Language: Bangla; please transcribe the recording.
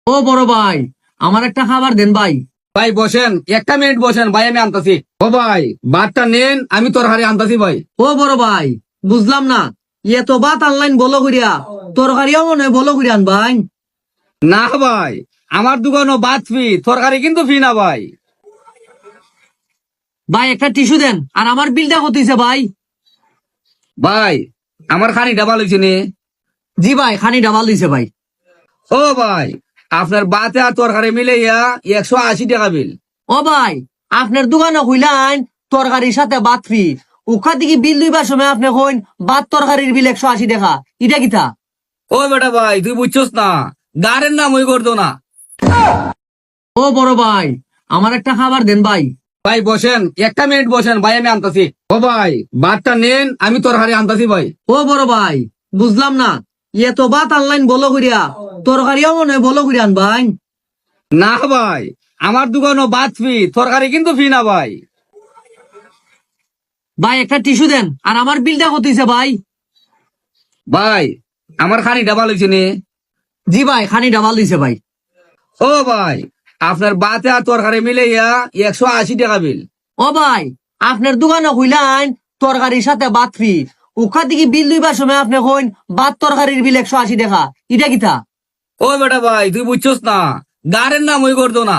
ও বড় ভাই, আমার একটা খাবার দেন ভাই। ভাই বসেন, একটা মিনিট বসেন ভাই, আমি আনতাছি। ও ভাই, ভাতটা নেন, আমি তরকারি আনতাছি ভাই। ও বড় ভাই, বুঝলাম না, এত ভাত অনলাইন বলো করিয়া তরকারিও মনে হয় বলো করিয়া ভাই। না ভাই, আমার দোকানও ভাত ফ্রি, তরকারি কিন্তু ফ্রি না ভাই। ভাই একটা টিস্যু দেন, আর আমার বিলটা কত হইছে ভাই? ভাই, আমার খানি ডাবাল হয়েছে নে। জি ভাই, খানি ডাবাল দিছে ভাই। ও ভাই, আপনার ভাতে আর তরকারি মিলে 180 টাকা বিল। ও ভাই, আপনার দোকানে হইলাইন তরকারির সাথে ভাত ফ্রি, উখা দিকে বিল দুইবার সময় আপনি কইন ভাত তরকারির বিল 180 টাকা, এটা কিতা? ও বেটা ভাই, তুই বুঝছস না, গাড়ির নাম ওই করতো না। ও বড় ভাই, আমার একটা খাবার দেন ভাই। ভাই বসেন, একটা মিনিট বসেন ভাই, আমি আনতাছি। ও ভাই, ভাতটা নেন, আমি তরকারি আনতাছি ভাই। ও বড় ভাই, বুঝলাম না, এত ভাত অনলাইন বলো করিয়া তরকারিও মনে হয় বলো করিয়া ভাই। না ভাই, আমার দোকানও ভাত ফ্রি, তরকারি কিন্তু ফ্রি না ভাই। ভাই একটা টিস্যু দেন, আর আমার বিলটা কত হইছে ভাই? ভাই, আমার খানি ডাবাল হয়েছে নে। জি ভাই, খানি ডাবাল দিছে ভাই। ও ভাই, আপনার ভাতে আর তরকারি মিলে 180 টাকা বিল। ও ভাই, আপনার দোকানে হইলাইন তরকারির সাথে ভাত ফ্রি, উখা দিকে বিল দুইবার সময় আপনি কইন ভাত তরকারির বিল 180 টাকা, এটা কিতা? ও বেটা ভাই, তুই বুঝছস না, গাড়ির নাম ওই করতো না।